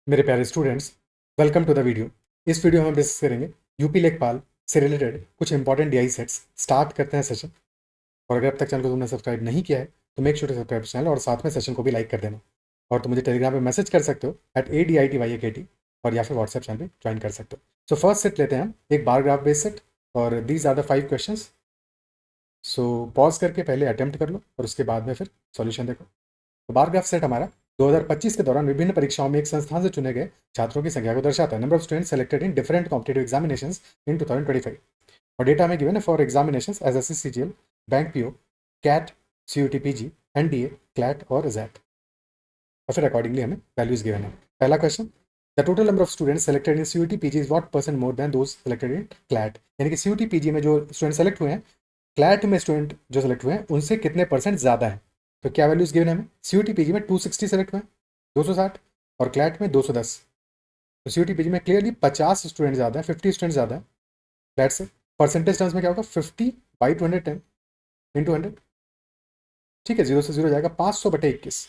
मेरे प्यारे students, welcome to the video. इस वीडियो में हम डिस्कस करेंगे यूपी लेखपाल से रिलेटेड कुछ इंपॉर्टेंट डीआई सेट्स। स्टार्ट करते हैं सेशन। और अगर अब तक चैनल को तुमने सब्सक्राइब नहीं किया है तो make sure to subscribe channel और साथ में सेशन को भी लाइक कर देना। और तुम मुझे टेलीग्राम पे मैसेज कर सकते हो @ADITYAKT और या फिर व्हाट्सएप चैनल पे ज्वाइन कर सकते हो। सो फर्स्ट सेट लेते हैं हम एक बार ग्राफ बेस्ड सेट और these are the 5 questions. So pause करके पहले अटेम्प्ट कर लो और उसके बाद में फिर सॉल्यूशन देखो। तो बार ग्राफ सेट हमारा 2025 के दौरान विभिन्न परीक्षाओं में एक संस्थान से चुने गए छात्रों की संख्या को दर्शाता है। Number of students selected in different competitive examinations in 2025। और डेटा हमें गिवन है for examinations SSC CGL, bank PO, CAT, CUET PG, NDA, CLAT और जैट। और फिर अकॉर्डिंगली हमें वैल्यूज गिवन है। पहला question, the total number of students selected in CUET PG is what percent more than those selected in CLAT. यानी कि CUT PG में जो स्टूडेंट सेलेक्ट हुए हैं, क्लैट में स्टूडेंट जो सेलेक्ट हुए हैं उनसे कितने परसेंट ज़्यादा है। तो क्या वैल्यूज गिवन है हमें? सीयूटी पीजी में 260 सेलेक्ट हुए हैं, 260, और क्लैट में 210। तो सीयूटी पीजी में क्लियरली 50 स्टूडेंट ज़्यादा है, 50 स्टूडेंट ज़्यादा है क्लैट से। परसेंटेज टर्म्स में क्या होगा? 50/210 इंटू 100। ठीक है, 0 से 0 जाएगा 500/21।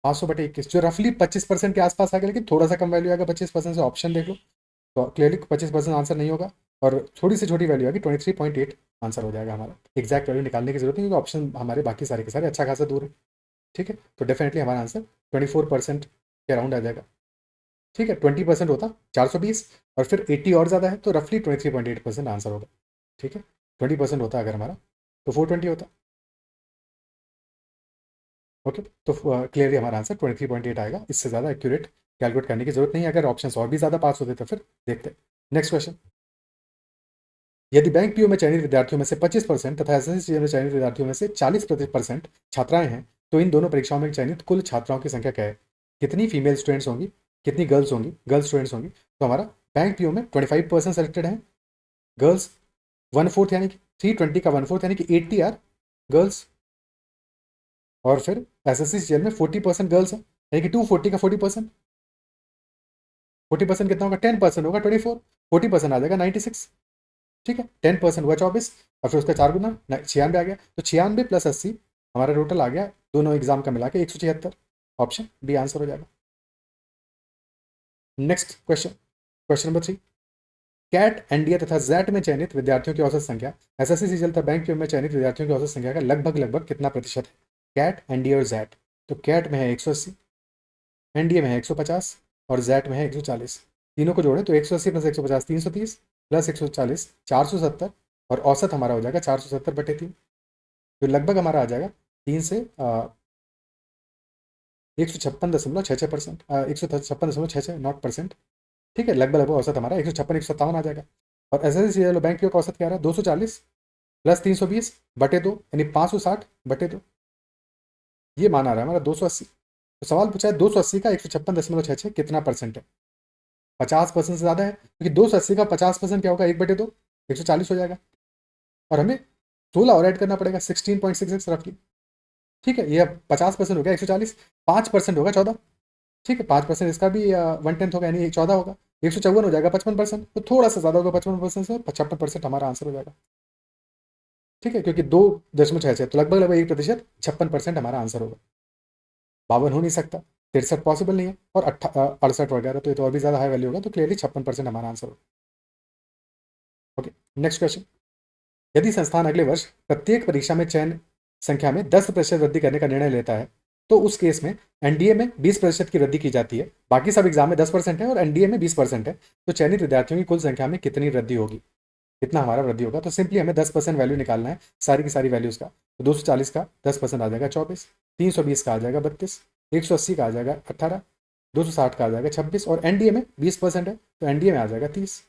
500/21 जो रफली 25% के आसपास आ गया, लेकिन थोड़ा सा कम वैल्यू आएगा 25% से। ऑप्शन देख लो तो क्लियरली 25% आंसर नहीं होगा। और थोड़ी सी छोटी वैल्यू आएगी 23.8 आंसर हो जाएगा हमारा। एग्जैक्ट वैल्यू निकालने की जरूरत नहीं, क्योंकि ऑप्शन हमारे बाकी सारे के सारे अच्छा खासा दूर है। ठीक है, तो डेफिनेटली हमारा आंसर 24% के अराउंड आ जाएगा। ठीक है, 20% होता 420, और फिर 80 और ज़्यादा है तो रफली 23.8% आंसर होगा। ठीक है, 20% होता अगर हमारा तो 420 होता। ओके, तो क्लियरली हमारा आंसर 23.8 आएगा। इससे ज़्यादा एक्यूरेट कैलकुलेट करने की जरूरत नहीं है। अगर ऑप्शन और भी ज़्यादा पास होते तो फिर देखते हैं। नेक्स्ट क्वेश्चन, यदि बैंक पीओ में चयनित विद्यार्थियों में से 25% तथा एसएससी में चयनित विद्यार्थियों में से 40% छात्राएं हैं, तो इन दोनों परीक्षाओं में चयनित कुल छात्राओं की संख्या क्या है? कितनी फीमेल स्टूडेंट्स होंगी, कितनी गर्ल्स होंगी, गर्ल्स स्टूडेंट्स होंगी? तो हमारा बैंक पीओ में 25% सेलेक्टेड है गर्ल्स, 1/4 यानी कि 320 का 1/4 यानी कि 80 आर गर्ल्स। और फिर एसएससी जेल में 40% गर्ल्स है, यानी कि 240 का 40%। 40% कितना होगा? 10% होगा 24। 40% आ जाएगा 96। ठीक है, 10% हुआ 24, और फिर उसका 4 गुना 96 आ गया। तो 96 + 80 हमारा टोटल आ गया दोनों एग्जाम का मिला के 176। ऑप्शन बी आंसर हो जाएगा। Next question, question number 3, CAT, NDA तथा जैट में चयनित विद्यार्थियों की औसत संख्या एसएससी सीजीएल तथा बैंक में चयनित विद्यार्थियों की औसत संख्या का लगभग लगभग कितना प्रतिशत है? कैट, एनडीए और जैट। तो कैट में है 180, एनडीए में है 150 और जैट में है 140। तीनों को जोड़े तो 180 + 150 330 + 140 470, और औसत हमारा हो जाएगा 470/3। तो लगभग हमारा आ जाएगा 156.66%, 156.66 ठीक है, लगभग लगभग औसत हमारा 156 157 आ जाएगा। और एस एस सी बैंक की औसत क्या रहा है? 240 + 320/2 यानी 560/2। ये मान आ रहा है हमारा 280। तो सवाल पूछा है 280 का 156.66 कितना परसेंट है? 50% से ज़्यादा है, क्योंकि 280 का 50% क्या होगा? 1/2, 140 हो जाएगा। और हमें 16 और ऐड करना पड़ेगा, 16.66 रफली। ठीक है, ये अब 50% हो गया 140, 5% होगा 14। ठीक है, 5% इसका भी 1/10 होगा, यानी 14 होगा, 154 हो जाएगा 55%। तो थोड़ा सा ज़्यादा होगा 55% से, 55% हमारा आंसर हो जाएगा। ठीक है, क्योंकि 2.66 तो लगभग लगभग 1%, 56% हमारा आंसर होगा। 52 हो नहीं सकता, 63 पॉसिबल नहीं है, और 68 वगैरह तो ये तो और भी ज़्यादा हाई वैल्यू होगा। तो क्लियरली 56% हमारा आंसर होगा। ओके, नेक्स्ट क्वेश्चन, यदि संस्थान अगले वर्ष प्रत्येक परीक्षा में चयन संख्या में 10% वृद्धि करने का निर्णय लेता है, तो उस केस में एनडीए में 20% की वृद्धि की जाती है। बाकी सब एग्जाम में 10% है और एनडीए में 20% है। तो चयनित विद्यार्थियों की कुल संख्या में कितनी वृद्धि होगी? कितना हमारा वृद्धि होगा? तो सिंपली हमें 10% वैल्यू निकालना है सारी की सारी वैल्यूज का। तो 240 का 10% आ जाएगा 24, 320 का आ जाएगा 32, 180 का आ जाएगा 18, 260 का आ जाएगा 26, और एनडीए में 20% है तो एनडीए में आ जाएगा 30।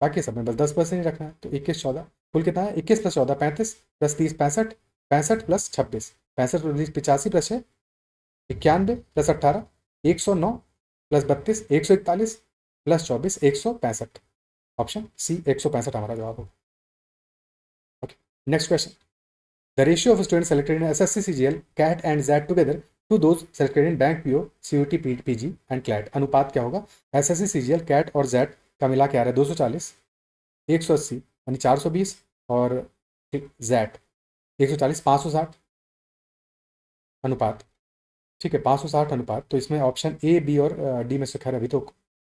बाकी सब में बस 10% ही रखना है। तो 21 14, कुल कितना है? 21 + 14 35, + 30 65, 65 + 26 65 + 20 85 + 6 91 + 18 109 + 32 141 + 24 165। ऑप्शन सी 165 हमारा जवाब होगा। Okay, next question, the ratio of student selected in SSC CGL, CAT and XAT together to those selected in bank PO, CUET PG and CLAT. अनुपात क्या होगा? एसएससी सीजीएल, कैट और जैट का मिला के आ रहा है 240, 180 यानी 420, और जैट 140 560 अनुपात। ठीक है, 560 अनुपात, तो इसमें ऑप्शन ए, बी और डी में से खैर अभी तो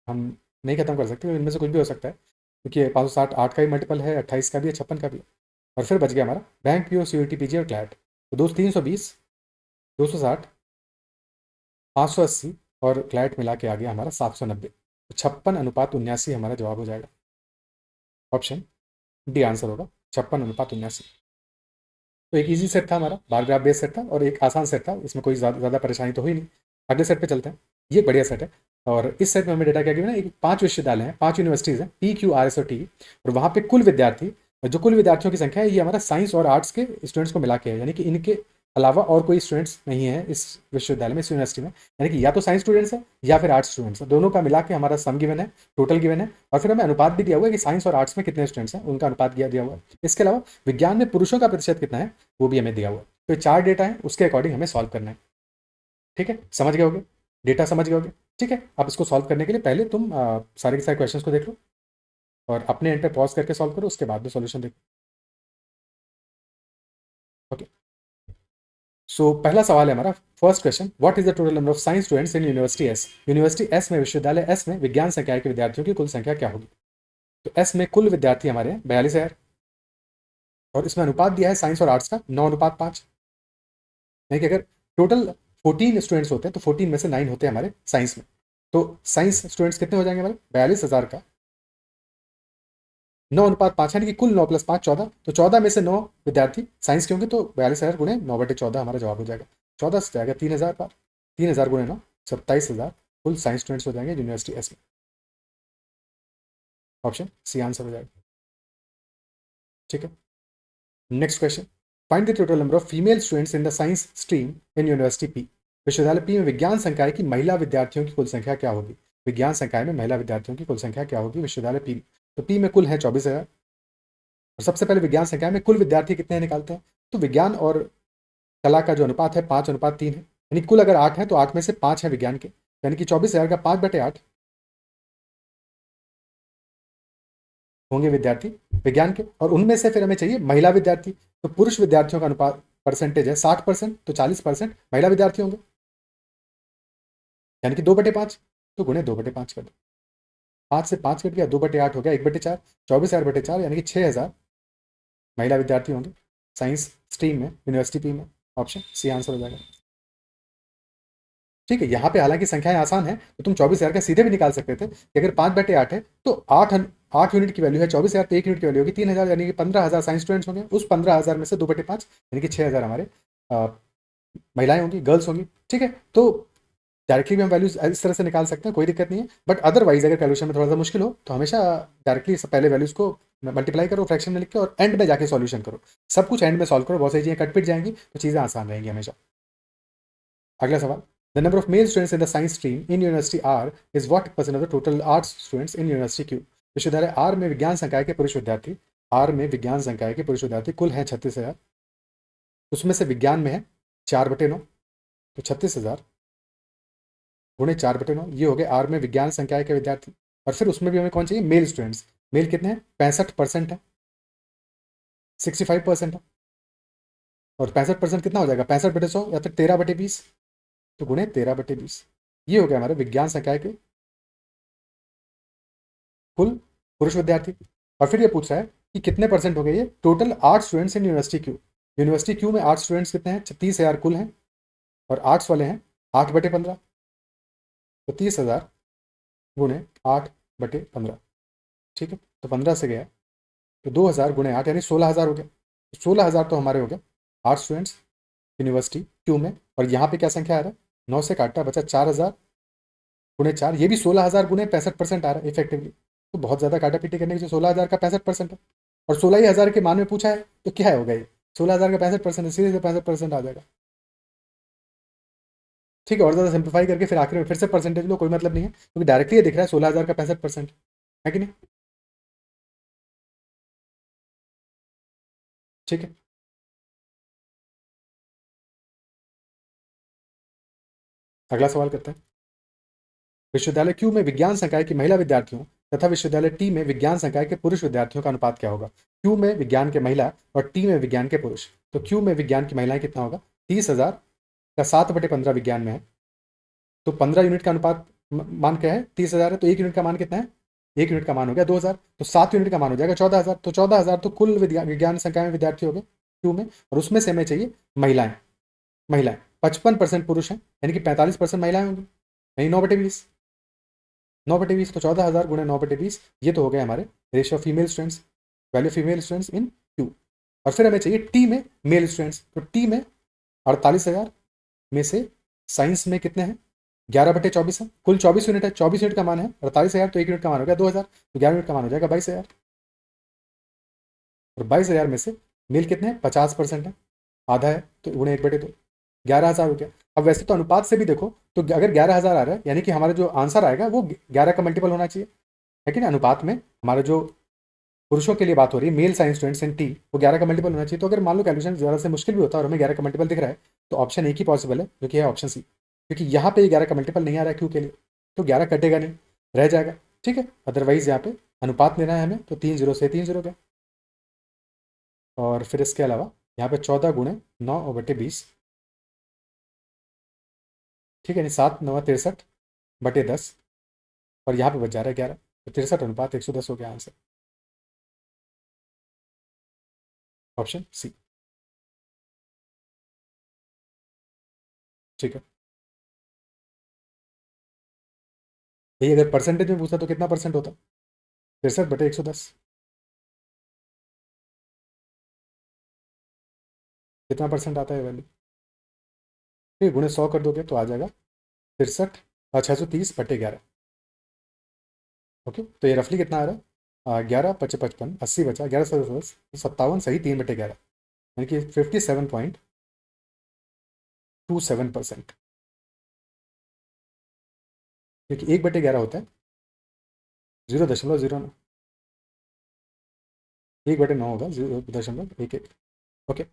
हम नहीं खत्म कर सकते, इनमें से कुछ भी हो सकता है, क्योंकि 560 8 का भी मल्टीपल है, 28 का भी है, 56 का भी है। और फिर बच गया हमारा बैंक, पीओ, सीयूटी, पीजी और क्लैट। तो दोस्त 320, 260, 580 और क्लैट मिला के आ गया हमारा 790। 56:79 हमारा जवाब हो जाएगा। ऑप्शन डी आंसर होगा, 56:79। तो एक इजी सेट था हमारा, बार ग्राफ बेस सेट था, और एक आसान सेट था, इसमें कोई ज़्यादा परेशानी तो हुई नहीं। अगले सेट पे चलते हैं। ये बढ़िया सेट है, और इस सेट में हमें डेटा क्या गिवन है, 5 विश्वविद्यालय हैं, 5 यूनिवर्सिटीज़ हैं, पी, क्यू, आर, एस और टी, और वहाँ पे कुल विद्यार्थी, जो कुल विद्यार्थियों की संख्या है, ये हमारा साइंस और आर्ट्स के स्टूडेंट्स को मिला के है, यानी कि इनके अलावा और कोई स्टूडेंट्स नहीं है इस विश्वविद्यालय में, इस यूनिवर्सिटी में, यानी कि या तो साइंस स्टूडेंट्स है या फिर आर्ट्स स्टूडेंट्स है, दोनों का मिला के हमारा सम गिवन है, टोटल गिवन है, और फिर हमें अनुपात भी दिया हुआ है कि साइंस और आर्ट्स में कितने स्टूडेंट्स हैं, उनका अनुपात दिया हुआ है। इसके अलावा विज्ञान में पुरुषों का प्रतिशत कितना है वो भी हमें दिया हुआ है। तो 4 डेटा है, उसके अकॉर्डिंग हमें सॉल्व करना है। ठीक है, समझ गए होगे, डेटा समझ गए होगे। ठीक है, अब इसको सॉल्व करने के लिए पहले तुम सारे के सारे क्वेश्चंस को देख लो, और अपने एंड पे पॉज करके सॉल्व करो, उसके बाद में सॉल्यूशन देखो। ओके, सो पहला सवाल है हमारा, first question, what is the total number of science students in university S. University S में, विश्वविद्यालय एस में विज्ञान संकाय के विद्यार्थियों की कुल संख्या क्या होगी। तो एस में कुल विद्यार्थी हमारे हैं 42,000, और इसमें अनुपात दिया है साइंस और आर्ट्स का 9:5, यानी कि अगर टोटल 14 स्टूडेंट्स होते हैं तो 14 में से 9 होते हैं हमारे साइंस में। तो साइंस स्टूडेंट्स कितने हो जाएंगे हमारे, 42,000 का 9:5, यानी कि कुल 9 + 5 14, तो 14 में से 9 विद्यार्थी साइंस के होंगे, तो 42,000 गुणे 9/14 हमारा जवाब हो जाएगा। 14 से जाएगा 3,000 पर, 3,000 गुणे 9, 27,000 कुल साइंस स्टूडेंट्स हो जाएंगे यूनिवर्सिटी एस में। ऑप्शन सी आंसर हो जाएगा। ठीक है, next question, find the total number of female students in the science stream in university P. विश्वविद्यालय पी में विज्ञान संकाय की महिला विद्यार्थियों की कुल संख्या क्या होगी। विज्ञान संकाय में महिला विद्यार्थियों की कुल संख्या क्या होगी विश्वविद्यालय पी। तो पी में कुल है 24,000, और सबसे पहले विज्ञान संकाय में कुल विद्यार्थी कितने हैं निकालते हैं। तो विज्ञान और कला का जो अनुपात है 5:3 है, यानी कुल अगर 8 है तो 8 में से 5 है विज्ञान के, यानी कि 24,000 का 5/8 होंगे विद्यार्थी विज्ञान के, और उनमें से फिर हमें चाहिए महिला विद्यार्थी। तो पुरुष विद्यार्थियों का अनुपात परसेंटेज है 60%, तो 40% महिला विद्यार्थी होंगे, यानी कि 2/5, तो गुणे 2/5 कर दो, 5 से 5 कट गया, 2/8 हो गया, 1/4, 24,000/4, यानी कि 6,000 महिला विद्यार्थी होंगे साइंस स्ट्रीम में यूनिवर्सिटी पी में। ऑप्शन सी आंसर हो जाएगा। ठीक है, यहाँ पे हालांकि संख्याएं आसान है, तो तुम 24,000 का सीधे भी निकाल सकते थे कि अगर 5/8 है तो 8 यूनिट की वैल्यू है, 24,000 पे 1 यूनिट की वैल्यू होगी 3,000, यानी कि 15,000 साइंस स्टूडेंट्स होंगे, उस 15,000 में से 2/5 यानी कि 6,000 हमारे महिलाएं होंगी, गर्ल्स होंगी। ठीक है, तो डायरेक्टली भी हम वैल्यूज इस तरह से निकाल सकते हैं, कोई दिक्कत नहीं है, बट अदरवाइज अगर कैलकुलेशन में थोड़ा सा मुश्किल हो तो हमेशा डायरेक्टली पहले वैल्यूज को मल्टीप्लाई करो फ्रैक्शन में लिख के, और एंड में जाके सॉल्यूशन करो, सब कुछ एंड में सॉल्व करो, बहुत सारी चीजें कट पिट जाएंगी तो चीजें आसान रहेंगी हमेशा। अगला सवाल, the number of male students in the science stream in university R is what % of the total arts students in university Q. विश्वविद्यालय आर में विज्ञान संकाय के पुरुष विद्यार्थी, आर में विज्ञान संकाय के पुरुष विद्यार्थी कुल हैं 36,000, उसमें से विज्ञान में है 4/9, तो 36,000 गुणे 4/9, ये हो गए आर में विज्ञान संकाय के विद्यार्थी। और फिर उसमें भी हमें कौन चाहिए, मेल स्टूडेंट्स। मेल कितने हैं, 65% है, 65% है, और 65% कितना हो जाएगा, 65/100 या फिर 13/20, तो गुणे 13/20, ये हो गया हमारे विज्ञान संकाय के कुल पुरुष विद्यार्थी। और फिर ये पूछ रहा है कि कितने परसेंट हो गए ये total arts students in university Q. University Q में आर्ट्स स्टूडेंट्स कितने हैं, 30,000 कुल हैं, और आर्ट्स वाले हैं 8/15, तो 30,000 गुणे 8/15। ठीक है, तो 15 से गया तो 2,000 गुणे 8 यानी 16,000 हो गया, 16,000 तो हमारे हो गए आर्ट्स स्टूडेंट्स यूनिवर्सिटी क्यू में। और यहाँ पे क्या संख्या आ रहा है, 9 से काटा बचा 4,000 गुणे 4, ये भी 16,000 गुणे 65% आ रहा है इफेक्टिवली। तो बहुत ज़्यादा काटा पीटी करने की जो 16,000 का 65% है, और 16,000 के मान में पूछा है तो क्या होगा ये, 16,000 का 65% सीधे से 65% आ जाएगा। ठीक है, और ज़्यादा सिंप्लीफाई करके फिर आखिर में फिर से परसेंटेज लो, कोई मतलब नहीं है, क्योंकि डायरेक्टली ये दिख रहा है 16,000 का 65% है कि नहीं। ठीक है, अगला सवाल करते हैं। विश्वविद्यालय क्यू में विज्ञान संकाय की महिला विद्यार्थियों तथा विश्वविद्यालय टी में विज्ञान संकाय के पुरुष विद्यार्थियों का अनुपात क्या होगा। क्यू में विज्ञान के महिला और टी में विज्ञान के पुरुष। तो क्यू में विज्ञान की महिलाएं कितना होगा, 30,000 का 7/15 विज्ञान में है, तो 15 यूनिट का अनुपात मान क्या है, 30,000 है, तो 1 यूनिट का मान कितना है, 1 यूनिट का मान हो गया 2,000, तो 7 यूनिट का मान हो जाएगा 14,000, तो 14,000 तो कुल विज्ञान संकाय में विद्यार्थी हो गए क्यू में, और उसमें से हमें चाहिए महिलाएं। महिलाएं 55% पुरुष हैं, यानी कि 45% महिलाएं होंगी, यानी 9/20। 9/20 तो 14,000 गुणे 9/20, ये तो हो गए हमारे ratio of female students, value female students in Q. और फिर हमें चाहिए टी में मेल स्टूडेंट्स, तो टी में 48,000 में से साइंस में कितने हैं, 11/24 है, कुल 24 यूनिट है, 24 यूनिट का मान है 48,000, तो 1 यूनिट का मान हो गया 2,000, तो 11 यूनिट का मान हो जाएगा 22,000। और 22,000 में से मेल कितने हैं, 50% है, आधा है, तो गुणे 1/2, 11,000 हो गया। अब वैसे तो अनुपात से भी देखो तो अगर 11,000 आ रहा है, यानी कि हमारा जो आंसर आएगा वो 11 का मल्टीपल होना चाहिए, है कि ना। अनुपात में हमारा जो पुरुषों के लिए बात हो रही है, male science students in T, वो 11 का मल्टीपल होना चाहिए। तो अगर मान लो कैलकुलेशन ज़रा से मुश्किल भी होता है और हमें 11 का मल्टीपल दिख रहा है, तो ऑप्शन एक ही पॉसिबल है, जो कि है ऑप्शन सी, क्योंकि यहाँ पे 11 का मल्टीपल नहीं आ रहा है क्यू के लिए, तो 11 कटेगा नहीं, रह जाएगा, ठीक है। अदरवाइज यहाँ पे अनुपात लेना है हमें, तो 3 0 से 3 0 गया। और फिर इसके अलावा यहाँ पे 14 गुणे 9/20, ठीक है, यानी 7×9 = 63/10, और यहाँ पे बच जा रहा है 11, तो 63:110 हो गया आंसर, ऑप्शन सी, ठीक है। यही अगर परसेंटेज में पूछा तो कितना परसेंट होता, 63/110, कितना परसेंट आता है वैल्यू, ठीक है, गुणे 100 कर दोगे तो आ जाएगा 630/11, ओके। तो ये रफली कितना आ रहा है, 11×5=55, 80 बचा, 11×10 57, सही 3/11, यानी कि 57.27%, क्योंकि 1/11 होता है 0.09, 1/9 होगा 0.11, ओके।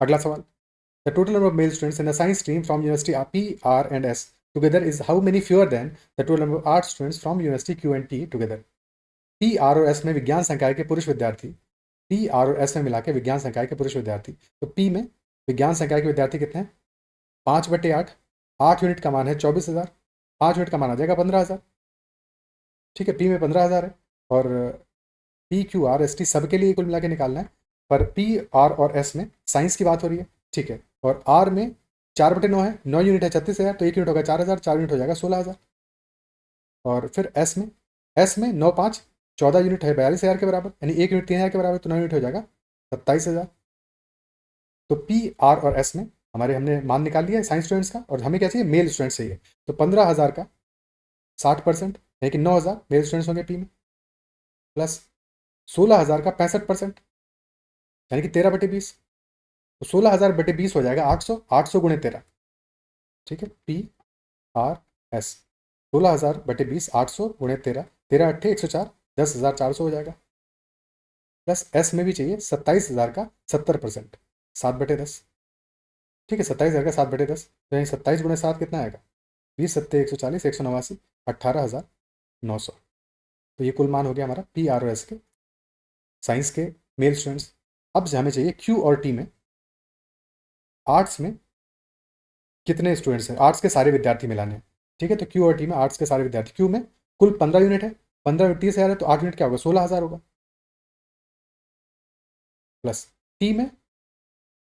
अगला सवाल, the total number of male students in the science stream from university P, R and S together is how many fewer than the total number of art students from university Q and T together? P, R और S में विज्ञान संकाय के पुरुष विद्यार्थी, P, R और S में मिला के विज्ञान संकाय के पुरुष विद्यार्थी, तो P में विज्ञान संकाय के विद्यार्थी कितने हैं, 5/8, 8 यूनिट का मान है 24,000, 5 यूनिट का मान आ जाएगा 15,000, ठीक है। P में 15,000 है, और P, Q, R, S, T सबके लिए कुल मिला के निकालना है, पर P, R और S में साइंस की बात हो रही है, ठीक है, और R में 4/9 है, 9 यूनिट है 36,000, तो 1 यूनिट होगा 4,000, 4 यूनिट हो जाएगा 16,000। और फिर S में 9×5 14 यूनिट है 42,000 के बराबर, यानी 1 यूनिट 3,000 के बराबर, तो 9 यूनिट हो जाएगा 27,000। तो P, R और S में हमारे हमने मान निकाल लिया है साइंस स्टूडेंट्स का, और हमें क्या चाहिए, मेल स्टूडेंट्स चाहिए, तो 15,000 का 60%, यानी कि 9,000 मेल स्टूडेंट्स होंगे P में, प्लस 16,000 का 65%, यानी कि 13/20, तो 16,000/20 हो जाएगा 800, 800 गुणे 13, ठीक है। P, R, S 16,000/20, 800 गुणे 13, 13×8 = 104, 10,400 हो जाएगा, प्लस S में भी चाहिए 27,000 का 70%, 7/10, ठीक है, 27,000 का 7/10, तो यानी 27 गुणे 7 कितना आएगा, 20×7 = 140, 189, 18,900, तो ये कुल मान हो गया हमारा P, R और S के साइंस के मेल स्टूडेंट्स। अब हमें चाहिए Q और T में, आर्ट्स में कितने स्टूडेंट्स हैं, आर्ट्स के सारे विद्यार्थी मिलाने हैं, ठीक है। तो Q और T में आर्ट्स के सारे विद्यार्थी, Q में कुल 15 यूनिट है, 15 30,000 है, तो 8 यूनिट क्या होगा, 16,000 होगा, प्लस T में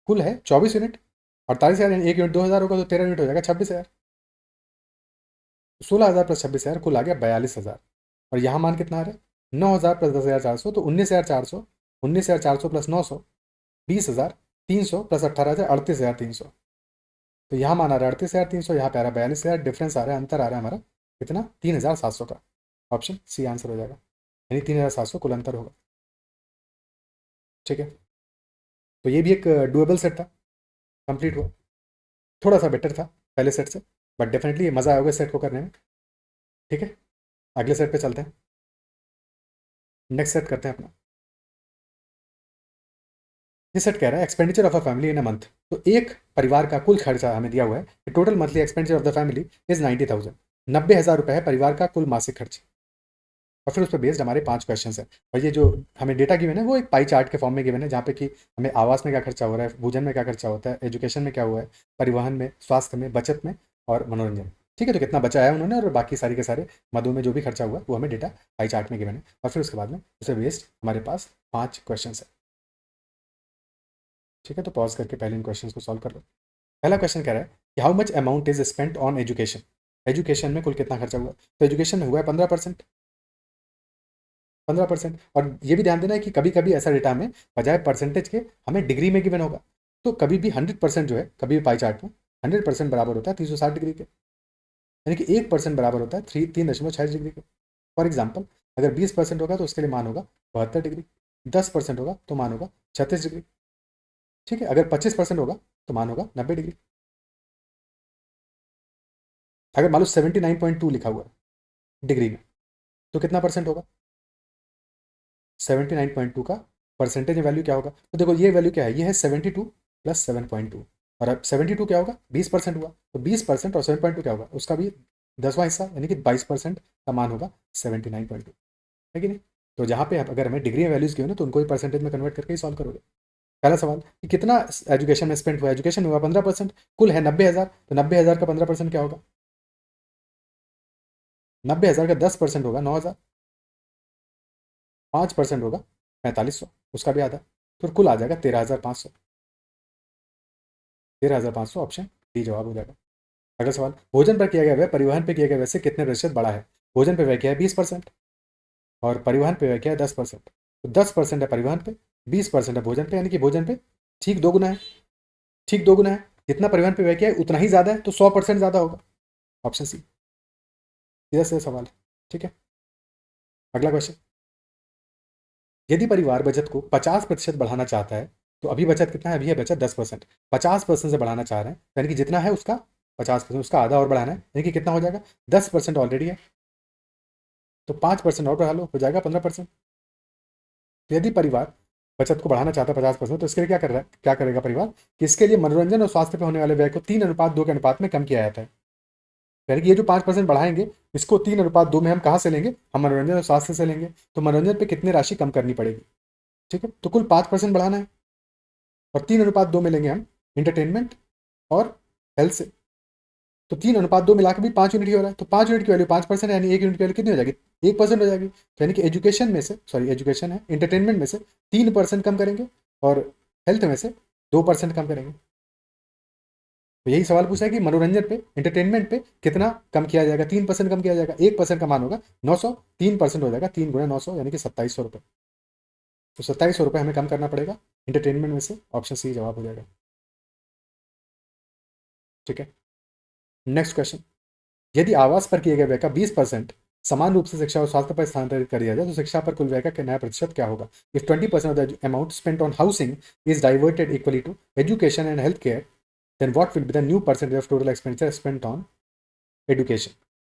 कुल है 24 यूनिट, 48,000, यानी 1 यूनिट 2,000 होगा, तो 13 यूनिट हो जाएगा 26,000, 16,000 प्लस 26,000 कुल आ गया 42,000, और यहाँ मान कितना आ रहा है, 9,000 प्लस 10,400, तो 19,400, 19,400 प्लस 900, 20,300 प्लस 18,000, 38,300, तो यहाँ मान आ रहा है 38,300, यहाँ पे आ रहा है 42,000, डिफरेंस आ रहा है, अंतर आ रहा है हमारा कितना, 3,700 का, ऑप्शन सी आंसर हो जाएगा, यानी 3,700 कुल अंतर होगा, ठीक है। तो ये भी एक डुएबल सेट था, कंप्लीट हुआ, थोड़ा सा बेटर था पहले सेट से, बट डेफिनेटली मज़ा आएगा सेट को करने में, ठीक है। अगले सेट पे चलते हैं, नेक्स्ट सेट करते हैं अपना। ये सेट कह रहा है expenditure of a family in a month, तो एक परिवार का कुल खर्चा हमें दिया हुआ है कि total monthly expenditure of the family is 90,000, 90,000 रुपये है परिवार का कुल मासिक खर्च, और फिर उस पर बेस्ड हमारे 5 क्वेश्चन है, और ये जो हमें डेटा गिवन है वो एक पाई चार्ट के फॉर्म में गिवन है, जहाँ पे कि हमें आवास में क्या खर्चा हो रहा है, भोजन में क्या खर्चा होता है, एजुकेशन में क्या हुआ है, परिवहन में, स्वास्थ्य में, बचत में और मनोरंजन, ठीक है, तो कितना बचाया उन्होंने और बाकी सारी के सारे मदों में जो भी खर्चा हुआ वो हमें डेटा पाई चार्ट में गिवन है। और फिर उसके बाद में उसे वेस्ट हमारे पास 5 क्वेश्चन है। ठीक है, तो पॉज करके पहले इन क्वेश्चन को सॉल्व कर लो। पहला क्वेश्चन कह रहा है कि how much amount is spent on education. Education में कुल कितना खर्चा हुआ, तो एजुकेशन में हुआ है 15%। 15%। और ये भी ध्यान देना है कि कभी कभी ऐसा डेटा में बजाय परसेंटेज के हमें डिग्री में गिवन होगा। तो कभी भी 100% जो है कभी भी पाई चार्ट में 100% बराबर होता है 360 डिग्री के, यानी कि 1% बराबर होता है 3.6 डिग्री के। फॉर एग्जाम्पल अगर 20% होगा तो उसके लिए मान होगा 72 डिग्री, 10% होगा तो मान होगा 36 डिग्री। ठीक है, अगर 25% होगा तो मान होगा 90 डिग्री। अगर मान लो 79.2 लिखा हुआ है डिग्री में तो कितना परसेंट होगा, 79.2 का परसेंटेज वैल्यू क्या होगा। तो देखो ये वैल्यू क्या है, ये है 72 प्लस 7.2। और अब 72 क्या होगा, 20% हुआ, तो 20% और 7.2 क्या होगा, उसका भी 10वां हिस्सा यानी कि 22% का मान होगा 79.2, है कि नहीं। तो जहाँ पे अगर हमें डिग्री में वैल्यूज की हो ना तो उनको ही परसेंटेज में कन्वर्ट करके ही सॉल्व करोगे। पहला सवाल कि कितना एजुकेशन में स्पेंड हुआ, एजुकेशन में हुआ 15%, कुल है 90,000, तो 90,000 का 15% क्या होगा, 90,000 का 10% होगा 9,000, 5% होगा 4500, उसका भी आधा, तो कुल आ जाएगा 13,500। 13,500 ऑप्शन डी जवाब हो जाएगा। अगला सवाल, भोजन पर किया गया व्यय परिवहन पर किया गया व्यय से कितने प्रतिशत बड़ा है। भोजन पर व्यय किया है 20% और परिवहन पे व्यय किया है 10%। तो 10% है परिवहन पे, 20% है भोजन पे, यानी कि भोजन पे ठीक दोगुना है। ठीक दोगुना है, जितना परिवहन पे व्यय किया है उतना ही ज़्यादा है, तो 100% ज़्यादा होगा। ऑप्शन सी, सीधा सीधा सवाल है। ठीक है, अगला क्वेश्चन, यदि परिवार बचत को 50% बढ़ाना चाहता है, तो अभी बचत कितना है, अभी है बचत 10%, 50% से बढ़ाना चाह रहे हैं, यानी कि जितना है उसका 50%, उसका आधा और बढ़ाना है, यानी कि कितना हो जाएगा, 10% ऑलरेडी है, तो 5% और बढ़ा लो, हो जाएगा 15%। तो यदि परिवार बचत को बढ़ाना चाहता है 50%, तो इसके लिए क्या कर रहा है, क्या करेगा परिवार कि इसके लिए मनोरंजन और स्वास्थ्य पर होने वाले व्यय को 3:2 के अनुपात में कम किया जाता है। यानी कि ये जो 5% बढ़ाएंगे, इसको 3:2 में हम कहाँ से लेंगे, हम मनोरंजन और स्वास्थ्य से लेंगे, तो मनोरंजन पे कितनी राशि कम करनी पड़ेगी। ठीक है, तो कुल 5% बढ़ाना है और 3:2 में लेंगे हम इंटरटेनमेंट और हेल्थ से, तो 3:2 मिला के भी 5 यूनिट ही हो रहा है, तो 5 यूनिट की वैल्यू 5%, यानी 1 यूनिट की वैल्यू कितनी हो जाएगी, 1% हो जाएगी। तो यानी कि एजुकेशन में से, सॉरी एजुकेशन है, इंटरटेनमेंट में से 3% कम करेंगे और हेल्थ में से 2% कम करेंगे। तो यही सवाल पूछा है कि मनोरंजन पे, इंटरटेनमेंट पे कितना कम किया जाएगा, 3% कम किया जाएगा, 1% का मान होगा 900, 3% हो जाएगा 3 × 900 यानी कि 2700 रुपये। तो 2700 रुपये हमें कम करना पड़ेगा इंटरटेनमेंट में से, ऑप्शन सी जवाब हो जाएगा। ठीक है, नेक्स्ट क्वेश्चन, यदि आवास पर किए गए व्यय का 20% समान रूप से शिक्षा और स्वास्थ्य पर स्थानांतरित कर दिया जाए, तो शिक्षा पर कुल व्यय का नया प्रतिशत क्या होगा। If 20% of the amount spent on housing is diverted equally to education and health care, then what will be the new percentage of total expenditure spent on education.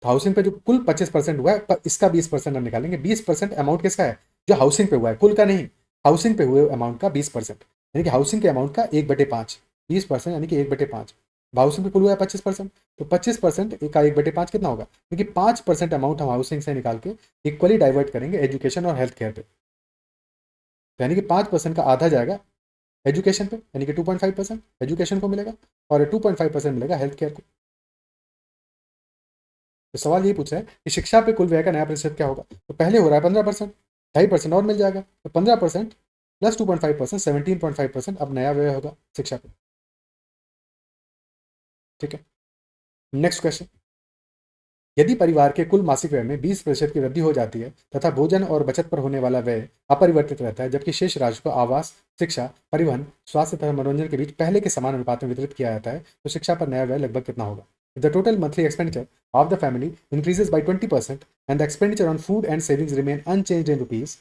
तो हाउसिंग पे जो कुल 25% हुआ है, पर इसका 20% हम निकालेंगे। 20% अमाउंट किसका है, जो हाउसिंग पे हुआ है, कुल का नहीं, हाउसिंग पे हुए अमाउंट का 20%, यानी कि हाउसिंग के अमाउंट का 1/5, 20% यानी कि 1/5। हाउसिंग पे कुल हुआ है 25%, तो 25% का 1/5 कितना होगा, क्योंकि 5% अमाउंट हम हाउसिंग से निकाल के इक्वली डाइवर्ट करेंगे एजुकेशन और हेल्थ केयर पे, तो यानी कि 5% का आधा जाएगा एजुकेशन पे, यानी कि 2.5% एजुकेशन को मिलेगा और 2.5% मिलेगा हेल्थ केयर को। तो सवाल ये पूछा है कि शिक्षा पे कुल व्यय का नया प्रतिशत क्या होगा, तो पहले हो रहा है 15%, 2.5% और मिल जाएगा, तो 15% प्लस 2.5% 17.5% अब नया व्यय होगा शिक्षा पे। ठीक है, नेक्स्ट क्वेश्चन, यदि परिवार के कुल मासिक व्यय में 20% की वृद्धि हो जाती है तथा भोजन और बचत पर होने वाला व्यय अपरिवर्तित रहता है, जबकि शेष राशि को आवास, शिक्षा, परिवहन, स्वास्थ्य तथा मनोरंजन के बीच पहले के समान अनुपात में वितरित किया जाता है, तो शिक्षा पर नया व्यय लगभग कितना होगा। If the total monthly expenditure of the family increases by 20% and the expenditure on food and savings remain unchanged in rupees,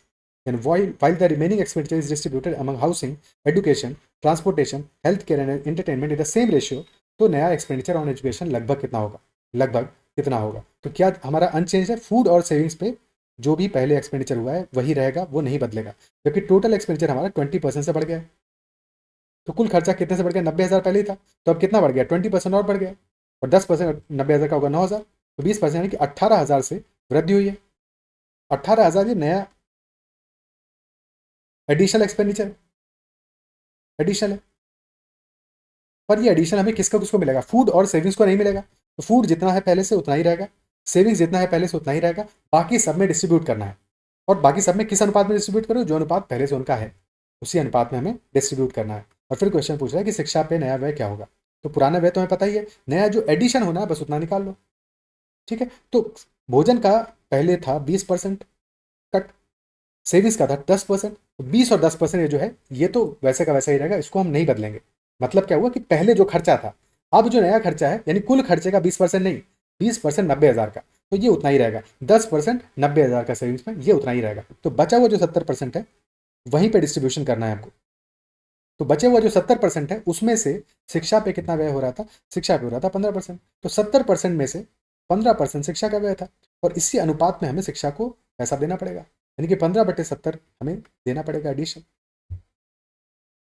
then while the remaining expenditure is distributed among housing, education, transportation, healthcare and entertainment in the same ratio, तो नया expenditure on education लगभग कितना होगा, लगभग कितना होगा। तो क्या हमारा अनचेंज है, फूड और सेविंग्स पे जो भी पहले एक्सपेंडिचर हुआ है वही रहेगा, वो नहीं बदलेगा, जबकि टोटल एक्सपेंडिचर हमारा 20% से बढ़ गया है। तो कुल खर्चा कितने से बढ़ गया, 90,000 पहले ही था, तो अब कितना बढ़ गया, 20% और बढ़ गया, और 10% 90,000 का होगा 9,000, तो 20% यानी कि 18,000 से वृद्धि हुई है। 18,000 ये नया एडिशनल एक्सपेंडिचर, एडिशनल है, पर ये एडिशन हमें किसको किसको मिलेगा, फूड और सेविंग्स को नहीं मिलेगा, तो फूड जितना है पहले से उतना ही रहेगा, सेविंग्स जितना है पहले से उतना ही रहेगा, बाकी सब में डिस्ट्रीब्यूट करना है। और बाकी सब में किस अनुपात में डिस्ट्रीब्यूट करो, जो अनुपात पहले से उनका है उसी अनुपात में हमें डिस्ट्रीब्यूट करना है। और फिर क्वेश्चन पूछ रहा है कि शिक्षा पे नया व्यय क्या होगा। तो पुराना व्यय तो हमें पता ही है, नया जो एडिशन होना है बस उतना निकाल लो। ठीक है, तो भोजन का पहले था 20% कट, सेविंग्स का था 10%, तो 20 और 10% जो है ये तो वैसे का वैसा ही रहेगा, इसको हम नहीं बदलेंगे। मतलब क्या हुआ कि पहले जो खर्चा था, अब जो नया खर्चा है यानी कुल खर्चे का 20% नहीं, 20% 90,000 का, तो ये उतना ही रहेगा। 10% 90,000 का सेविंग्स में, ये उतना ही रहेगा। तो बचा हुआ जो 70% है वहीं पे डिस्ट्रीब्यूशन करना है हमको। तो बचे हुआ जो 70% है उसमें से शिक्षा पे कितना व्यय हो रहा था, शिक्षा पे हो रहा था 15%, तो 70% में से 15% शिक्षा का व्यय था, और इसी अनुपात में हमें शिक्षा को पैसा देना पड़ेगा, यानी कि 15/70 हमें देना पड़ेगा एडिशन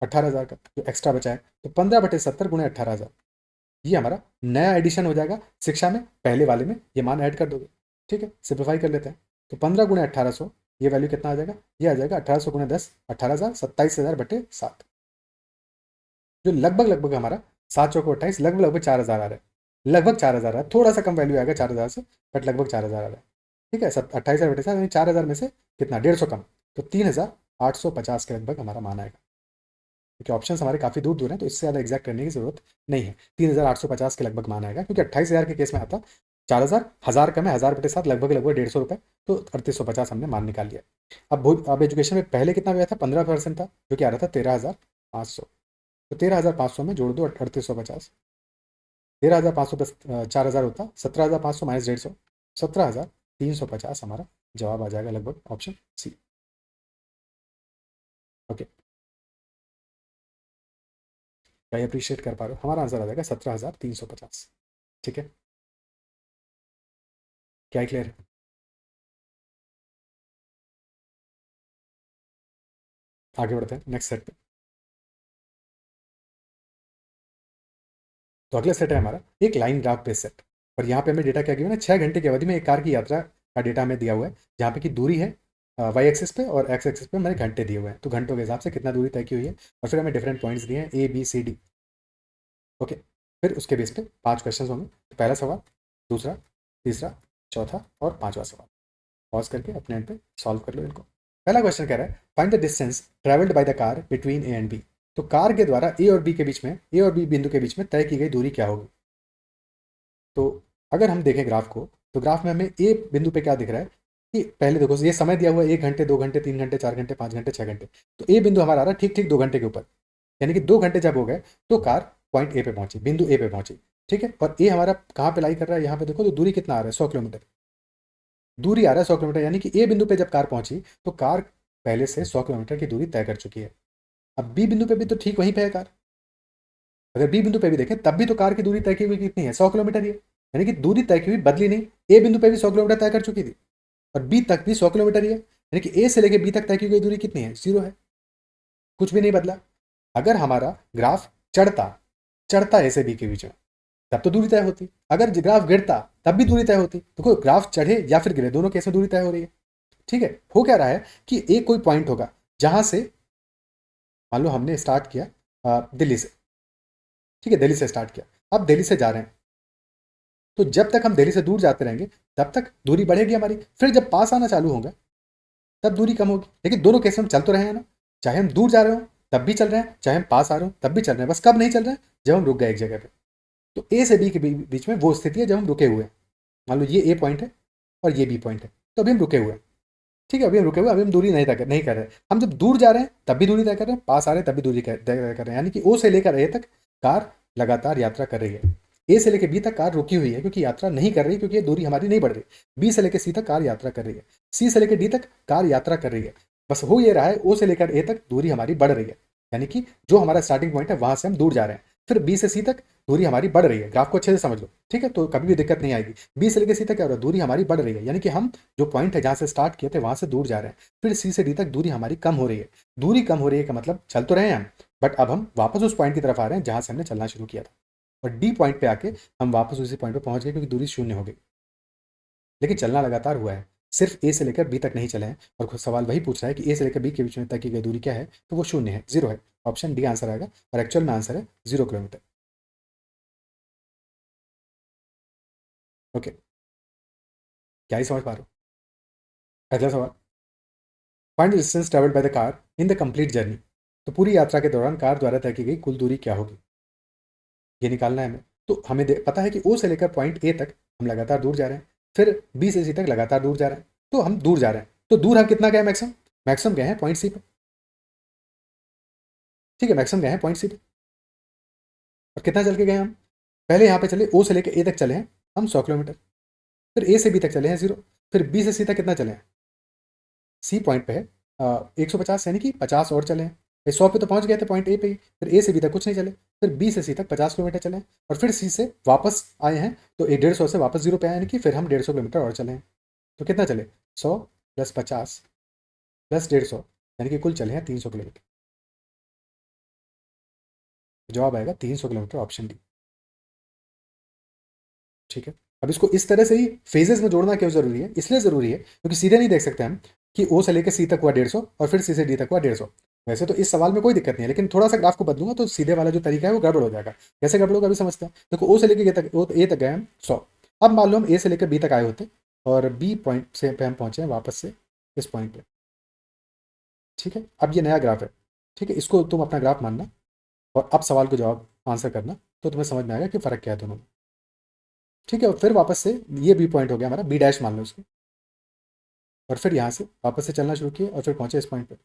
18,000 का जो एक्स्ट्रा बचा है। तो 15/70 गुणे 18,000, ये हमारा नया एडिशन हो जाएगा शिक्षा में। पहले वाले में ये मान ऐड कर दोगे। ठीक है, सिंप्लीफाई कर लेते हैं। तो 15 गुणे 1800, ये वैल्यू कितना आ जाएगा, ये आ जाएगा 1800 गुणे 10, 18,000, 27,000/7, जो लगभग लगभग हमारा 7 चौको 28, लगभग लगभग 4,000 आ रहा है। लगभग 4,000 आ रहा है, थोड़ा सा कम वैल्यू आएगा 4,000 से, बट लगभग 4,000 आ रहा है। ठीक है, 28,000/7 यानी 4,000 में से कितना, 150 कम, तो 3,850 के लगभग हमारा मान आएगा। क्योंकि ऑप्शन हमारे काफ़ी दूर दूर हैं, तो इससे ज़्यादा एग्जैक्ट करने की जरूरत नहीं है। 3,850 के लगभग मान आएगा, क्योंकि 28,000 के केस में आता 4,000, 1,000 कम है, 1,000/7 लगभग लगभग 150 रुपये, तो 3,850 हमने मान निकाल लिया। अब एजुकेशन में पहले कितना व्यय था, 15% था, जो कि आ रहा था 13,500। तो 13,500 में जोड़ दो 3,850, 13,500 प्लस 4,000 होता 17,500 माइनस 150, 17,350 हमारा जवाब आ जाएगा, लगभग ऑप्शन सी। ओके, क्या अप्रिशिएट कर पा रहे हो, हमारा आंसर आ जाएगा 17,350। ठीक है, क्या क्लियर है। आगे बढ़ते हैं नेक्स्ट सेट पे। तो अगला सेट है हमारा एक लाइन ग्राफ बेस्ड सेट, और यहाँ पे हमें डेटा क्या गिवन है, 6 घंटे की अवधि में एक कार की यात्रा का डेटा हमें दिया हुआ है, जहाँ पे की दूरी है वाई एक्सिस पे और एक्स एक्सिस पे हमारे घंटे दिए हुए हैं, तो घंटों के हिसाब से कितना दूरी तय की हुई है, और फिर हमें डिफरेंट पॉइंट्स दिए हैं A B C D. Okay, फिर उसके बेस पे 5 क्वेश्चन होंगे। तो पहला सवाल, दूसरा, तीसरा, चौथा और पांचवा सवाल, पॉज करके अपने एंड पे सॉल्व कर लो इनको। पहला क्वेश्चन कह रहा है find the distance travelled by the car between A and B. तो कार के द्वारा ए और बी के बीच में, ए और बी बिंदु के बीच में तय की गई दूरी क्या होगी। तो अगर हम देखें ग्राफ को, तो ग्राफ में हमें ए बिंदु पे क्या दिख रहा है कि पहले देखो ये समय दिया हुआ है 1 घंटे, 2 घंटे, 3 घंटे, 4 घंटे, 5 घंटे, 6 घंटे। तो ए बिंदु हमारा आ रहा है ठीक ठीक 2 घंटे के ऊपर, यानी कि 2 घंटे जब हो गए तो कार पॉइंट ए पे पहुंची, बिंदु ए पे पहुंची। ठीक है, और ए हमारा कहाँ पे लाई कर रहा है, यहाँ पे देखो तो दूरी कितना आ रहा है, 100 किलोमीटर दूरी आ रहा है, 100 किलोमीटर, यानी कि ए बिंदु पे जब कार पहुंची तो कार पहले से 100 किलोमीटर की दूरी तय कर चुकी है। अब बी बिंदु पे भी तो ठीक वहीं पे है कार, अगर बी बिंदु पे भी देखें तब भी तो कार की दूरी तय की हुई कितनी है, 100 किलोमीटर ही है, यानी कि दूरी तय की हुई बदली नहीं। ए बिंदु पे भी 100 किलोमीटर तय कर चुकी थी, और बी तक भी 100 किलोमीटर ही है, यानी कि ए से लेकर बी तक तय की गई दूरी कितनी है, 0 है, कुछ भी नहीं बदला। अगर हमारा ग्राफ चढ़ता, चढ़ता ए से बी के बीच में, तब तो दूरी तय होती। अगर ग्राफ गिरता तब भी दूरी तय होती। तो कोई ग्राफ चढ़े या फिर गिरे, दोनों केस में दूरी तय हो रही है। ठीक है, हो क्या रहा है कि एक कोई पॉइंट होगा जहां से, मान लो हमने स्टार्ट किया दिल्ली से, ठीक है, दिल्ली से स्टार्ट किया, अब दिल्ली से जा रहे हैं, तो जब तक हम दिल्ली से दूर जाते रहेंगे तब तक दूरी बढ़ेगी हमारी, फिर जब पास आना चालू होगा तब दूरी कम होगी। लेकिन दोनों केस में हम चल तो रहे हैं ना, चाहे हम दूर जा रहे हो तब भी चल रहे हैं, चाहे हम पास आ रहे हो तब भी चल रहे हैं, बस कब नहीं चल रहे हैं, जब हम रुक गए एक जगह पे। तो ए से बी के बीच में वो स्थिति है जब हम रुके हुए हैं। मान लो ये ए पॉइंट है और ये बी पॉइंट है, तो अभी हम रुके हुए हैं। ठीक है, अभी हम रुके हुए, अभी हम दूरी नहीं कर रहे हैं। हम जब दूर जा रहे हैं तब भी दूरी तय कर रहे हैं, पास आ रहे हैं तब भी दूरी तय कर रहे हैं, यानी कि ओ से लेकर ए तक कार लगातार यात्रा कर रही है। ए से लेकर बी तक कार रुकी हुई है क्योंकि यात्रा नहीं कर रही, क्योंकि ये दूरी हमारी नहीं बढ़ रही। बी से लेकर सी तक कार यात्रा कर रही है, सी से लेकर डी तक कार यात्रा कर रही है। बस हो ये रहा है ओ से लेकर ए तक दूरी हमारी बढ़ रही है, यानी कि जो हमारा स्टार्टिंग पॉइंट है वहां से हम दूर जा रहे हैं। फिर बी से सी तक दूरी हमारी बढ़ रही है, ग्राफ को अच्छे से समझ लो। ठीक है, तो कभी भी दिक्कत नहीं आएगी। बी से लेकर सी तक क्या हो रहा है, दूरी हमारी बढ़ रही है, यानी कि हम जो पॉइंट है जहां से स्टार्ट किए थे वहां से दूर जा रहे हैं। फिर सी से डी तक दूरी हमारी कम हो रही है। दूरी कम हो रही है का मतलब चल तो रहे हैं हम, बट अब हम वापस उस पॉइंट की तरफ आ रहे हैं जहां से हमने चलना शुरू किया था, और डी पॉइंट पे आके हम वापस उसी पॉइंट पे पहुंच गए क्योंकि दूरी शून्य हो गई। लेकिन चलना लगातार हुआ है, सिर्फ ए से लेकर बी तक नहीं चले हैं। और खुद सवाल वही पूछ रहा है कि ए से लेकर बी के बीच में तय की गई दूरी क्या है, तो वो शून्य है, 0 है। ऑप्शन डी आंसर आएगा, और एक्चुअल में आंसर है 0 किलोमीटर। ओके, क्या ही समझ पा रहे हो? अगला सवाल, find the distance travelled by the car in the complete journey. तो पूरी यात्रा के दौरान कार द्वारा तय की गई कुल दूरी क्या होगी, ये निकालना है हमें। तो हमें पता है कि ओ से लेकर पॉइंट ए तक हम लगातार दूर जा रहे हैं, फिर बी से सी तक लगातार दूर जा रहे हैं, तो हम दूर जा रहे हैं। तो दूर हम कितना गए मैक्सिमम? मैक्सिमम गए हैं पॉइंट सी पे। ठीक है, मैक्सिमम गए हैं पॉइंट सी पे। और कितना चल के गए हम? पहले यहाँ पे चले, ओ से लेकर ए तक चले हैं हम 100 किलोमीटर, फिर ए से बी तक चले हैं 0, फिर बी से सी तक कितना चले हैं? सी पॉइंट पे है 150, यानी कि 50 और चले हैं। 100 पे तो पहुंच गए थे पॉइंट ए पे ही, फिर ए से बी तक कुछ नहीं चले, फिर बी से सी तक 50 किलोमीटर चले हैं, और फिर सी से वापस आए हैं, तो 150 से वापस 0 पे आए, यानी कि फिर हम 150 किलोमीटर और चले हैं। तो कितना चले? 100 प्लस 50 प्लस 150, यानी कि कुल चले हैं 300 किलोमीटर। जवाब आएगा 300 किलोमीटर, ऑप्शन डी। ठीक है, अब इसको इस तरह से ही फेजेस में जोड़ना क्यों जरूरी है? इसलिए जरूरी है क्योंकि सीधे नहीं देख सकते हम कि ओ से लेकर सी तक हुआ 150 और फिर सी से डी तक हुआ 150। वैसे तो इस सवाल में कोई दिक्कत नहीं है, लेकिन थोड़ा सा ग्राफ को बदलूंगा तो सीधे वाला जो तरीका है वो गड़बड़ हो जाएगा। कैसे गड़बड़ होगा अभी समझते हैं। देखो, ओ से लेकर ए तक गए हम 100। अब मान लो हम ए से लेकर बी तक आए होते और बी पॉइंट से पे हम पहुंचे हैं वापस से इस पॉइंट पे। ठीक है, अब ये नया ग्राफ है। ठीक है, इसको तुम अपना ग्राफ मानना और अब सवाल को जवाब आंसर करना, तो तुम्हें समझ में आएगा कि फ़र्क क्या है दोनों में। ठीक है, और फिर वापस से ये बी पॉइंट हो गया हमारा, बी डैश मान लो इसको, और फिर यहाँ से वापस से चलना शुरू किए और फिर पहुंचे इस पॉइंट पे।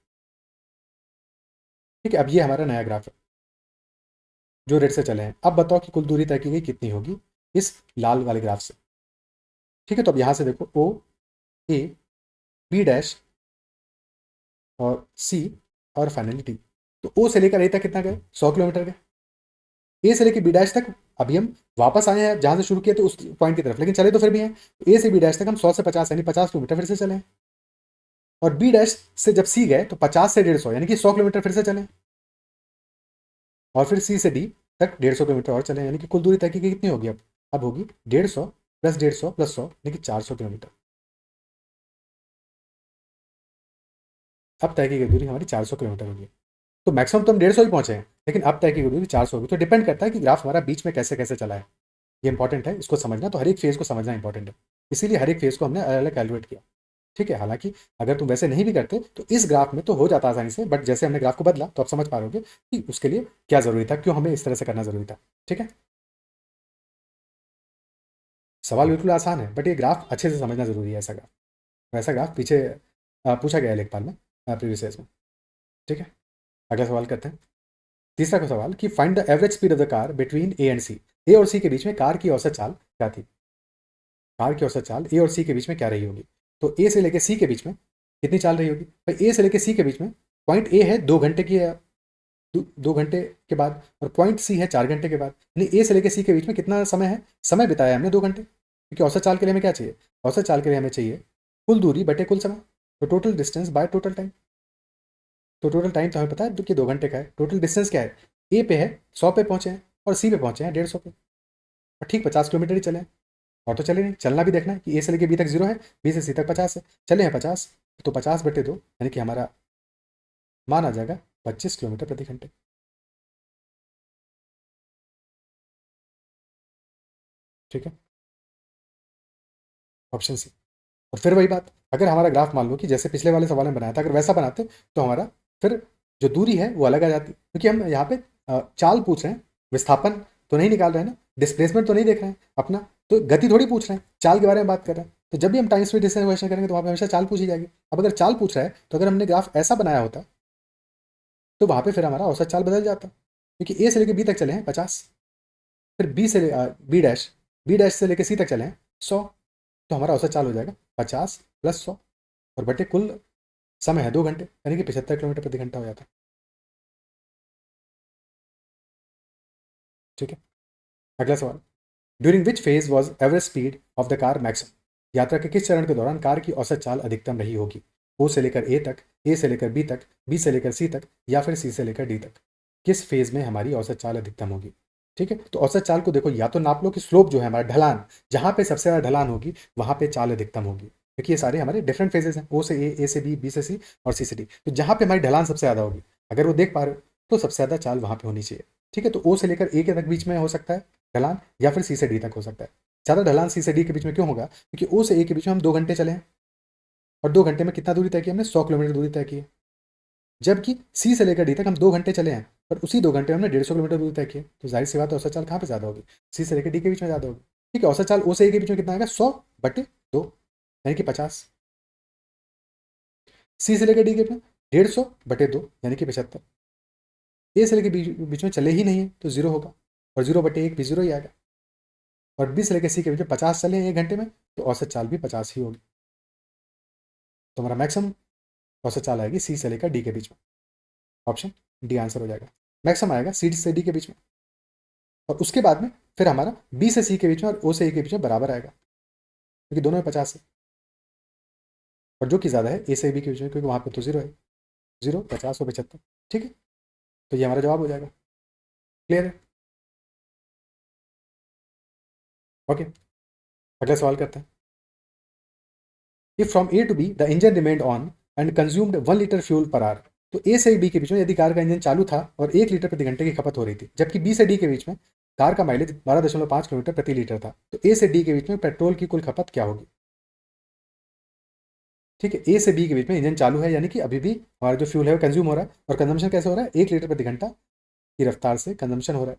ठीक है, अब ये हमारा नया ग्राफ है जो रेड से चले हैं। अब बताओ कि कुल दूरी तय की गई कितनी होगी इस लाल वाले ग्राफ से। ठीक है, तो अब यहाँ से देखो, ओ, ए, बी डैश और सी और फाइनली टी। तो ओ से लेकर ए तक कितना गए? 100 किलोमीटर गए। ए से लेकर बी डैश तक अभी हम वापस आए हैं जहां से शुरू किए थे उस पॉइंट की तरफ, लेकिन चले तो फिर भी हैं। ए से बी डैश तक हम 100 से 50 यानी 50 किलोमीटर फिर से चले हैं। और बी डैश से जब सी गए तो 50 से 150 यानी कि 100 किलोमीटर फिर से चले। और फिर सी से डी तक 150 किलोमीटर और चले, यानी कि कुल दूरी तय की कितनी होगी? अब होगी 150 प्लस 150 प्लस 100, यानी कि 400 किलोमीटर। अब तय की गई दूरी हमारी 400 किलोमीटर होगी। तो मैक्सिमम तो हम 150 ही पहुंचे हैं, लेकिन अब तय की गई दूरी 400 होगी। तो डिपेंड करता है कि ग्राफ हमारा बीच में कैसे कैसे चला है। ये इंपॉर्टेंट है, इसको समझना। तो हर एक फेज को समझना इंपॉर्टेंट है, इसीलिए हर एक फेज को हमने अलग अलग कैलकुलेट किया। ठीक है, हालांकि अगर तुम वैसे नहीं भी करते तो इस ग्राफ में तो हो जाता आसानी से, बट जैसे हमने ग्राफ को बदला तो आप समझ पा रहे कि उसके लिए क्या जरूरी था, क्यों हमें इस तरह से करना जरूरी था। ठीक है, सवाल बिल्कुल आसान है, बट ये ग्राफ अच्छे से समझना जरूरी है। ऐसा ग्राफ, वैसा ग्राफ पीछे पूछा गया है लेखपाल में, प्रीवियस ईयर्स में। ठीक है, अगला सवाल करते हैं। तीसरा का सवाल कि find the average speed of the car between A and C. A और सी के बीच में कार की औसत चाल क्या थी? कार की औसत चाल ए और सी के बीच में क्या रही होगी? तो ए से लेकर सी के बीच में कितनी चाल रही होगी भाई? ए से लेकर सी के बीच में पॉइंट ए है 2 घंटे की, 2 घंटे के बाद, और पॉइंट सी है 4 घंटे के बाद, यानी ए से लेकर सी के बीच में कितना समय है? समय बिताया हमने 2 घंटे, क्योंकि औसत चाल के लिए हमें क्या चाहिए? औसत चाल के लिए हमें चाहिए कुल दूरी बटे कुल समय, तो total distance by total time. तो टोटल टाइम तो हमें पता है कि 2 घंटे का है। टोटल डिस्टेंस क्या है? ए पे है 100 पे पहुंचे हैं और सी पे पहुंचे हैं 150 पे, और ठीक 50 किलोमीटर ही चले हैं। और तो चले नहीं, चलना भी देखना है कि ए से लेकर बी तक 0 है, बी से सी तक 50 है, चले हैं 50, तो 50/2 यानी कि हमारा मान आ जाएगा 25 किलोमीटर प्रति घंटे। ठीक है, ऑप्शन सी। और फिर वही बात, अगर हमारा ग्राफ मान लो कि जैसे पिछले वाले सवाल में बनाया था, अगर वैसा बनाते तो हमारा फिर जो दूरी है वो अलग आ जाती, क्योंकि हम यहाँ पे चाल पूछ रहे हैं, विस्थापन तो नहीं निकाल रहे हैं ना, डिस्प्लेसमेंट तो नहीं देख रहे हैं अपना, तो गति थोड़ी पूछ रहे हैं, चाल के बारे में बात कर रहे हैं। तो जब भी हम टाइम स्पीड डिस्टेंस क्वेश्चन करेंगे तो वहाँ पे हमेशा चाल पूछी जाएगी। अब अगर चाल पूछ रहा है तो अगर हमने ग्राफ ऐसा बनाया होता तो वहाँ पे फिर हमारा औसत चाल बदल जाता, क्योंकि ए से लेकर बी तक चले हैं 50, फिर बी डैश से लेकर सी तक चले हैं 100, तो हमारा औसत चाल हो जाएगा 50 प्लस 100, और बटे कुल समय है 2 घंटे, यानी कि 75 किलोमीटर प्रति घंटा हो जाता है। ठीक है, अगला सवाल, during which phase was average speed of the car maximum. यात्रा के किस चरण के दौरान कार की औसत चाल अधिकतम रही होगी? ओ से लेकर ए तक, ए से लेकर बी तक, बी से लेकर सी तक, या फिर सी से लेकर डी तक। किस फेज में हमारी औसत चाल अधिकतम होगी? ठीक है, तो औसत चाल को देखो, या तो नाप लो कि स्लोप जो है हमारा ढलान, जहां पे सबसे ज़्यादा ढलान होगी वहां पे चाल अधिकतम होगी, क्योंकि ये सारे हमारे डिफरेंट फेजेस हैं, ओ से ए से बी से सी और सी से डी। तो जहां पे हमारी ढलान सबसे ज़्यादा होगी, अगर वो देख पा रहे हो, तो सबसे ज़्यादा चाल वहां पे होनी चाहिए। ठीक है, तो ओ से लेकर ए के तक बीच में हो सकता है ढलान, या फिर सी से डी तक हो सकता है। ज़्यादा ढलान सी से डी के बीच में क्यों होगा? क्योंकि ओ से ए के बीच में हम 2 घंटे चले हैं और 2 घंटे में कितना दूरी तय की हमने? 100 किलोमीटर दूरी तय की है। जबकि सी से लेकर डी तक हम 2 घंटे चले हैं, पर उसी 2 घंटे में हमने 150 किलोमीटर दूरी तय की है। तो जाहिर सी बात है औसत चाल कहाँ पे ज़्यादा होगी? सी से लेकर डी के बीच में ज़्यादा होगी। ठीक है, औसत चाल ओ से ए के बीच में कितना आएगा? 100/2 यानी कि 50। सी से लेकर डी के बीच में 150/2 यानी कि 75। ए से लेकर बीच में चले ही नहीं है तो 0 होगा, और 0/1 भी 0 ही आएगा। और बी से लेकर सी के बीच में 50 चले हैं 1 घंटे में, तो औसत चाल भी 50 ही होगी। तो हमारा मैक्सिमम औसत चाल आएगी सी से लेकर डी के बीच में। ऑप्शन डी आंसर हो जाएगा। मैक्सिमम आएगा सी से डी के बीच में, और उसके बाद में फिर हमारा बी से सी के बीच में और ओ से ए के बीच में बराबर आएगा, क्योंकि दोनों में 50 है। और जो कि ज़्यादा है ए से बी के बीच में, क्योंकि वहाँ पे तो 0 है। 0, 50 और 75। ठीक है, तो ये हमारा जवाब हो जाएगा। क्लियर है? ओके, अगला सवाल करते हैं। If from A to B the engine remained on and consumed 1 litre fuel per hour, तो ए से बी के बीच में यदि कार का इंजन चालू था और 1 लीटर प्रति घंटे की खपत हो रही थी, जबकि बी से डी के बीच में कार का माइलेज 12.5 किलोमीटर प्रति लीटर था, तो ए से डी के बीच में पेट्रोल की कुल खपत क्या होगी? ठीक है, ए से बी के बीच में इंजन चालू है, यानी कि अभी भी हमारा जो फ्यूल है वो कंज्यूम हो रहा है, और कंजम्पशन कैसे हो रहा है? 1 लीटर प्रति घंटा की रफ्तार से कंजम्पशन हो रहा है।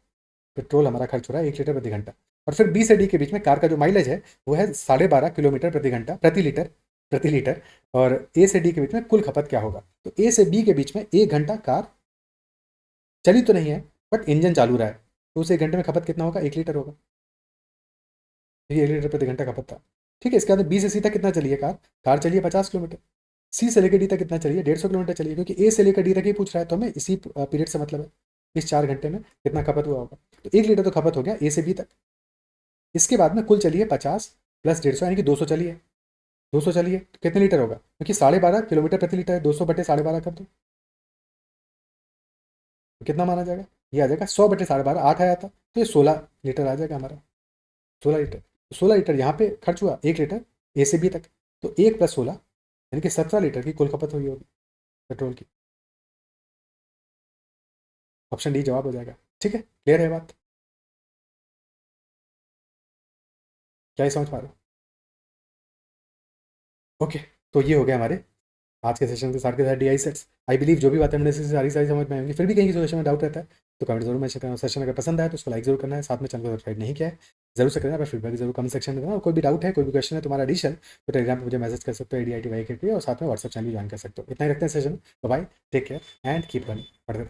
पेट्रोल हमारा खर्च हो रहा है 1 लीटर प्रति घंटा। और फिर बी से डी के बीच में कार का जो माइलेज है वो है 12.5 किलोमीटर प्रति घंटा प्रति लीटर। और ए से डी के बीच में कुल खपत क्या होगा? तो ए से बी के बीच में 1 घंटा कार चली तो नहीं है, बट इंजन चालू रहा है, तो उस 1 घंटे में खपत कितना होगा? 1 लीटर होगा। ये 1 लीटर प्रति घंटा खपत था। ठीक है, इसके बाद बी से सी तक कितना चली है कार? कार चलिए 50 किलोमीटर। सी से लेकर डी तक कितना चलिए? 150 किलोमीटर चलिए, क्योंकि ए से लेकर डी तक ही पूछ रहा है, तो हमें इसी पीरियड से मतलब है, इस 4 घंटे में कितना खपत हुआ होगा। तो 1 लीटर तो खपत हो गया ए से बी तक। इसके बाद में कुल चलिए 50 प्लस 150 यानी कि 200 चलिए। 200 चलिए तो कितने लीटर होगा? क्योंकि 12.5 किलोमीटर प्रति लीटर है, 200/12.5 कर दो, तो कितना माना जाएगा? ये आ जाएगा 100/12.5। 8 आया था तो ये 16 लीटर आ जाएगा हमारा। 16 लीटर, 16 लीटर यहाँ पे खर्च हुआ 1 लीटर ए से बी तक, तो 1 + 16 यानी कि 17 लीटर की कुल खपत हुई होगी पेट्रोल की। ऑप्शन डी जवाब हो जाएगा। ठीक है, क्लियर है बात? क्या ये समझ पा रहे हो? ओके, तो ये हो गया हमारे आज के सेशन के साथ DI सेट्स। आई बिलीव जो भी बातें हमने सारी सारी समझ में आएंगी। फिर भी कहीं की सेशन में डाउट रहता है तो कमेंट जरूर मेंशन करना। सेशन अगर पसंद आए तो उसको लाइक जरूर करना है, साथ में चैनल को सब्सक्राइब नहीं किया है जरूर से करना है। फीडबैक जरूर कमेंट सेक्शन में देना, और कोई भी डाउट है, कोई भी क्वेश्चन है तुम्हारा एडिशन, तो टेलीग्राम पर मुझे मैसेज कर सकते हो ADITY करके, और साथ में व्हाट्सएप चैनल भी ज्वाइन कर सकते हो। इतना ही रखते हैं session. Bye, take care and keep running.